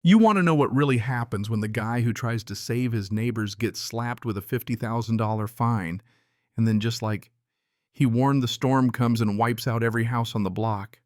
You want to know what really happens when the guy who tries to save his neighbors gets slapped with a $50,000 fine, and then just like he warned, the storm comes and wipes out every house on the block.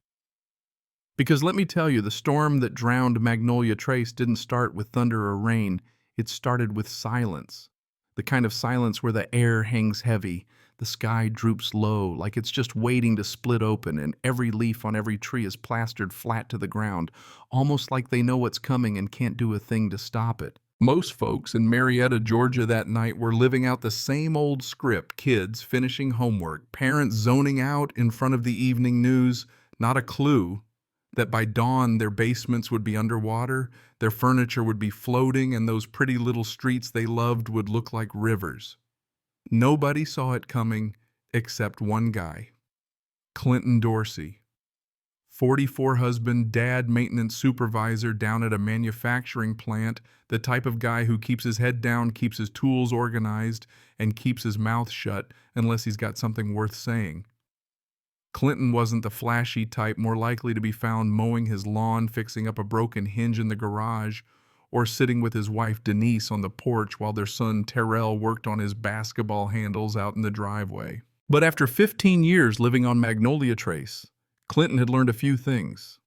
Because let me tell you, the storm that drowned Magnolia Trace didn't start with thunder or rain. It started with silence. The kind of silence where the air hangs heavy, the sky droops low, like it's just waiting to split open, and every leaf on every tree is plastered flat to the ground, almost like they know what's coming and can't do a thing to stop it. Most folks in Marietta, Georgia that night were living out the same old script: kids finishing homework, parents zoning out in front of the evening news, not a clue that by dawn their basements would be underwater, their furniture would be floating, and those pretty little streets they loved would look like rivers. Nobody saw it coming except one guy, Clinton Dorsey. 44 husband, dad, maintenance supervisor down at a manufacturing plant, the type of guy who keeps his head down, keeps his tools organized, and keeps his mouth shut unless he's got something worth saying. Clinton wasn't the flashy type, more likely to be found mowing his lawn, fixing up a broken hinge in the garage, or sitting with his wife Denise on the porch while their son Terrell worked on his basketball handles out in the driveway. But after 15 years living on Magnolia Trace, Clinton had learned a few things.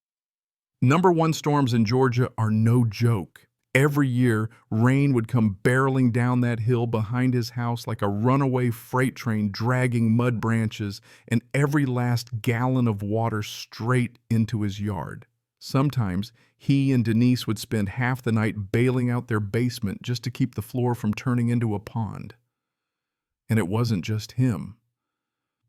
Number one, storms in Georgia are no joke. Every year, rain would come barreling down that hill behind his house like a runaway freight train dragging mud branches and every last gallon of water straight into his yard. Sometimes he and Denise would spend half the night bailing out their basement just to keep the floor from turning into a pond. And it wasn't just him.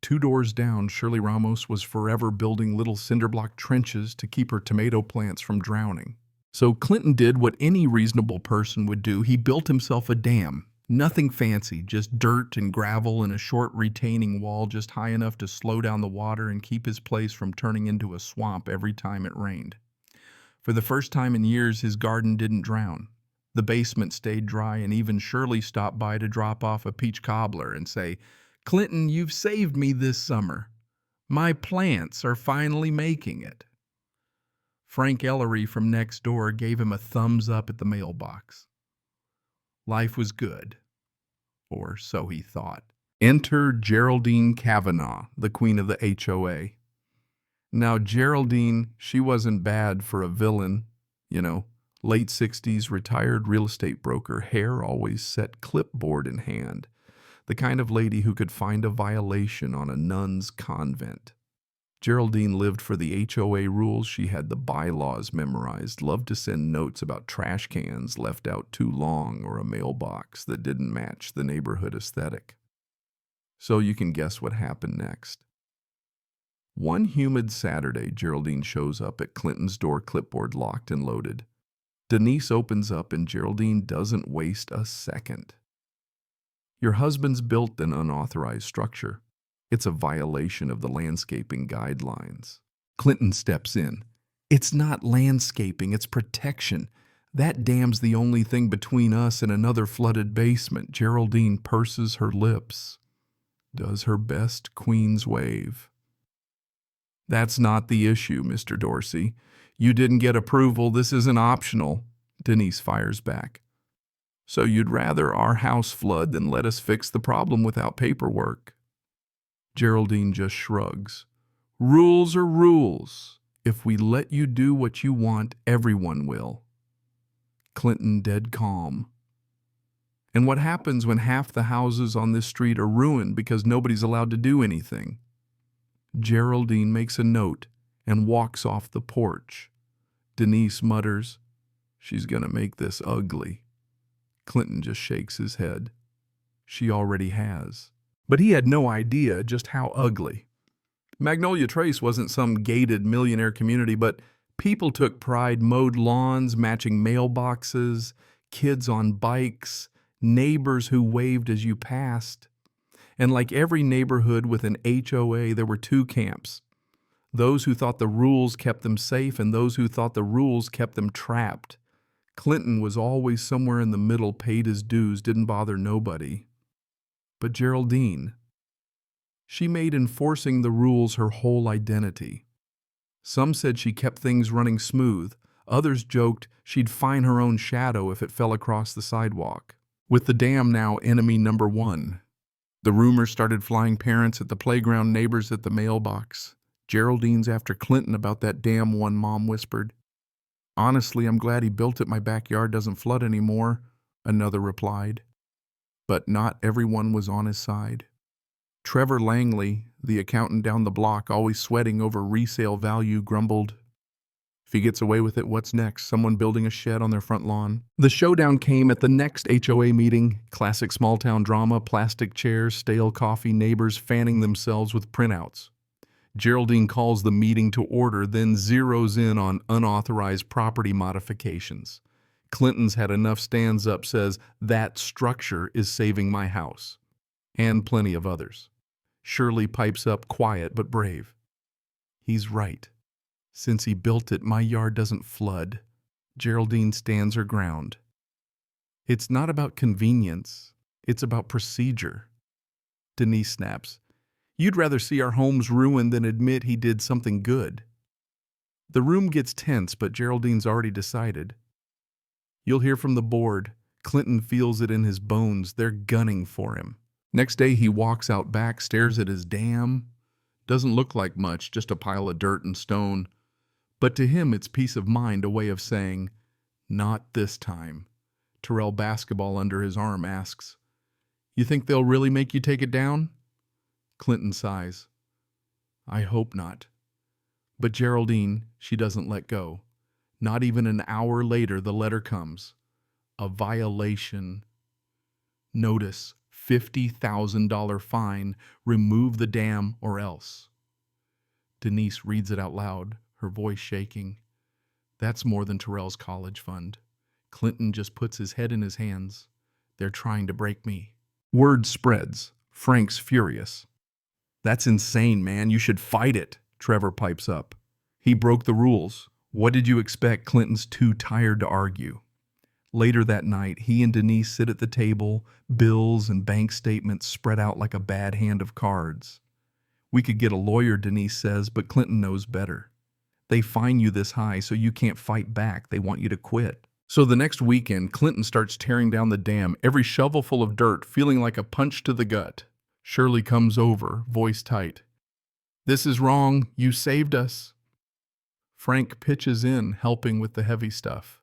2 doors down, Shirley Ramos was forever building little cinder block trenches to keep her tomato plants from drowning. So Clinton did what any reasonable person would do. He built himself a dam. Nothing fancy, just dirt and gravel and a short retaining wall just high enough to slow down the water and keep his place from turning into a swamp every time it rained. For the first time in years, his garden didn't drown. The basement stayed dry, and even Shirley stopped by to drop off a peach cobbler and say, "Clinton, you've saved me this summer. My plants are finally making it." Frank Ellery from next door gave him a thumbs up at the mailbox. Life was good, or so he thought. Enter Geraldine Kavanaugh, the queen of the HOA. Now, Geraldine, she wasn't bad for a villain, late 60s, retired real estate broker, hair always set, clipboard in hand, the kind of lady who could find a violation on a nun's convent. Geraldine lived for the HOA rules. She had the bylaws memorized, loved to send notes about trash cans left out too long or a mailbox that didn't match the neighborhood aesthetic. So you can guess what happened next. One humid Saturday, Geraldine shows up at Clinton's door, clipboard locked and loaded. Denise opens up and Geraldine doesn't waste a second. "Your husband's built an unauthorized structure. It's a violation of the landscaping guidelines." Clinton steps in. "It's not landscaping, it's protection. That dam's the only thing between us and another flooded basement." Geraldine purses her lips, does her best queen's wave. "That's not the issue, Mr. Dorsey. You didn't get approval. This isn't optional." Denise fires back. "So you'd rather our house flood than let us fix the problem without paperwork?" Geraldine just shrugs. "Rules are rules. If we let you do what you want, everyone will." Clinton dead calm. "And what happens when half the houses on this street are ruined because nobody's allowed to do anything?" Geraldine makes a note and walks off the porch. Denise mutters, "She's gonna make this ugly." Clinton just shakes his head. She already has. But he had no idea just how ugly. Magnolia Trace wasn't some gated millionaire community, but people took pride: mowed lawns, matching mailboxes, kids on bikes, neighbors who waved as you passed. And like every neighborhood with an HOA, there were 2 camps: those who thought the rules kept them safe and those who thought the rules kept them trapped. Clinton was always somewhere in the middle, paid his dues, didn't bother nobody. But Geraldine, she made enforcing the rules her whole identity. Some said she kept things running smooth. Others joked she'd find her own shadow if it fell across the sidewalk. With the dam now enemy number one, the rumors started flying: parents at the playground, neighbors at the mailbox. "Geraldine's after Clinton about that dam," one mom whispered. "Honestly, I'm glad he built it. My backyard doesn't flood anymore," another replied. But not everyone was on his side. Trevor Langley, the accountant down the block, always sweating over resale value, grumbled, "If he gets away with it, what's next? Someone building a shed on their front lawn?" The showdown came at the next HOA meeting. Classic small-town drama: plastic chairs, stale coffee, neighbors fanning themselves with printouts. Geraldine calls the meeting to order, then zeroes in on unauthorized property modifications. Clinton's had enough, stands up, says, "That structure is saving my house." And plenty of others. Shirley pipes up, quiet but brave. "He's right. Since he built it, my yard doesn't flood." Geraldine stands her ground. "It's not about convenience. It's about procedure." Denise snaps, "You'd rather see our homes ruined than admit he did something good." The room gets tense, but Geraldine's already decided. "You'll hear from the board." Clinton feels it in his bones. They're gunning for him. Next day he walks out back, stares at his dam. Doesn't look like much, just a pile of dirt and stone. But to him it's peace of mind, a way of saying, "Not this time." Terrell, basketball under his arm, asks, "You think they'll really make you take it down?" Clinton sighs. "I hope not." But Geraldine, she doesn't let go. Not even an hour later, the letter comes. A violation notice, $50,000 fine, remove the dam or else. Denise reads it out loud, her voice shaking. That's more than Terrell's college fund. Clinton just puts his head in his hands. They're trying to break me. Word spreads. Frank's furious. "That's insane, man. You should fight it." Trevor pipes up. "He broke the rules. What did you expect?" Clinton's too tired to argue. Later that night, he and Denise sit at the table, bills and bank statements spread out like a bad hand of cards. "We could get a lawyer," Denise says, but Clinton knows better. "They fine you this high so you can't fight back. They want you to quit." So the next weekend, Clinton starts tearing down the dam, every shovelful of dirt feeling like a punch to the gut. Shirley comes over, voice tight. "This is wrong. You saved us." Frank pitches in, helping with the heavy stuff.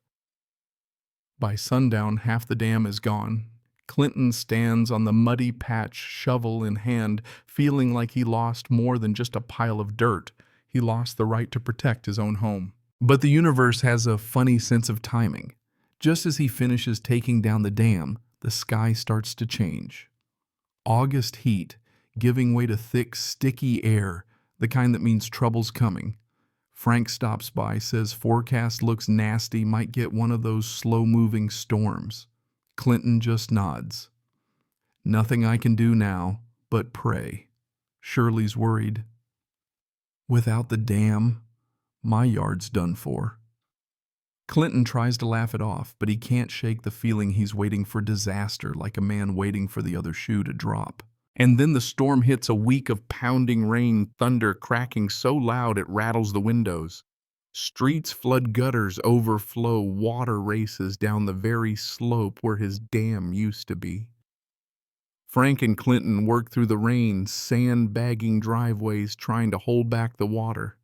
By sundown, half the dam is gone. Clinton stands on the muddy patch, shovel in hand, feeling like he lost more than just a pile of dirt. He lost the right to protect his own home. But the universe has a funny sense of timing. Just as he finishes taking down the dam, the sky starts to change. August heat, giving way to thick, sticky air, the kind that means trouble's coming. Frank stops by, says forecast looks nasty, might get one of those slow-moving storms. Clinton just nods. "Nothing I can do now but pray." Shirley's worried. "Without the dam, my yard's done for." Clinton tries to laugh it off, but he can't shake the feeling he's waiting for disaster, like a man waiting for the other shoe to drop. And then the storm hits, a week of pounding rain, thunder cracking so loud it rattles the windows. Streets flood, gutters overflow, water races down the very slope where his dam used to be. Frank and Clinton work through the rain, sandbagging driveways, trying to hold back the water.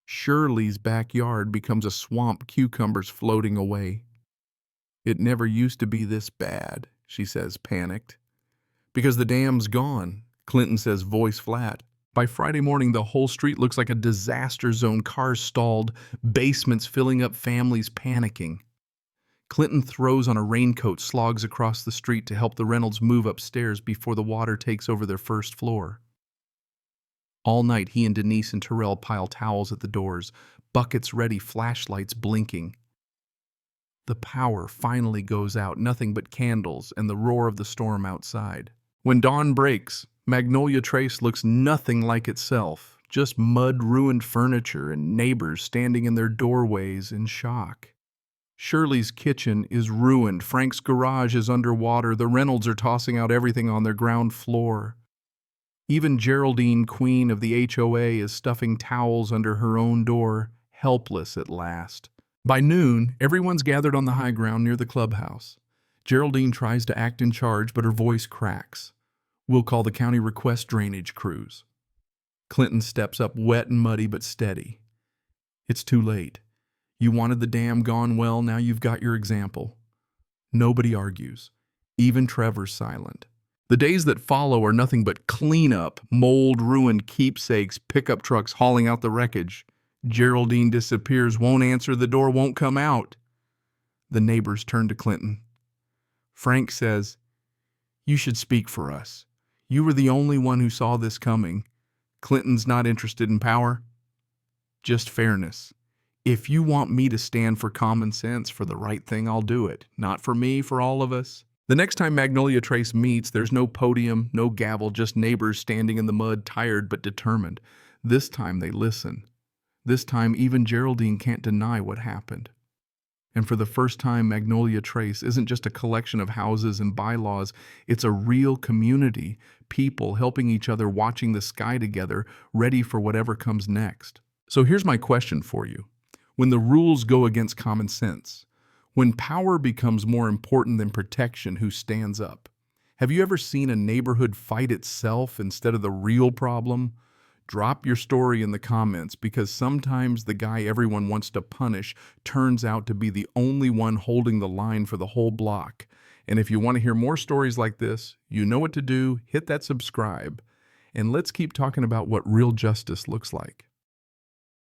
Shirley's backyard becomes a swamp, cucumbers floating away. "It never used to be this bad," she says, panicked. "Because the dam's gone," Clinton says, voice flat. By Friday morning, the whole street looks like a disaster zone, cars stalled, basements filling up, families panicking. Clinton throws on a raincoat, slogs across the street to help the Reynolds move upstairs before the water takes over their first floor. All night, he and Denise and Terrell pile towels at the doors, buckets ready, flashlights blinking. The power finally goes out, nothing but candles and the roar of the storm outside. When dawn breaks, Magnolia Trace looks nothing like itself, just mud, ruined furniture, and neighbors standing in their doorways in shock. Shirley's kitchen is ruined, Frank's garage is underwater, the Reynolds are tossing out everything on their ground floor. Even Geraldine, queen of the HOA, is stuffing towels under her own door, helpless at last. By noon, everyone's gathered on the high ground near the clubhouse. Geraldine tries to act in charge, but her voice cracks. We'll call the county request drainage crews. Clinton steps up, wet and muddy but steady. It's too late. You wanted the dam gone, well, now you've got your example. Nobody argues. Even Trevor's silent. The days that follow are nothing but cleanup, mold, ruined keepsakes, pickup trucks hauling out the wreckage. Geraldine disappears, won't answer the door, won't come out. The neighbors turn to Clinton. Frank says, "You should speak for us. You were the only one who saw this coming. Clinton's not interested in power, just fairness. If you want me to stand for common sense, for the right thing, I'll do it. Not for me, for all of us." The next time Magnolia Trace meets, there's no podium, no gavel, just neighbors standing in the mud, tired but determined. This time they listen. This time even Geraldine can't deny what happened. And for the first time, Magnolia Trace isn't just a collection of houses and bylaws, it's a real community, people helping each other, watching the sky together, ready for whatever comes next. So here's my question for you. When the rules go against common sense, when power becomes more important than protection, who stands up? Have you ever seen a neighborhood fight itself instead of the real problem? Drop your story in the comments, because sometimes the guy everyone wants to punish turns out to be the only one holding the line for the whole block. And if you want to hear more stories like this, you know what to do. Hit that subscribe. And let's keep talking about what real justice looks like.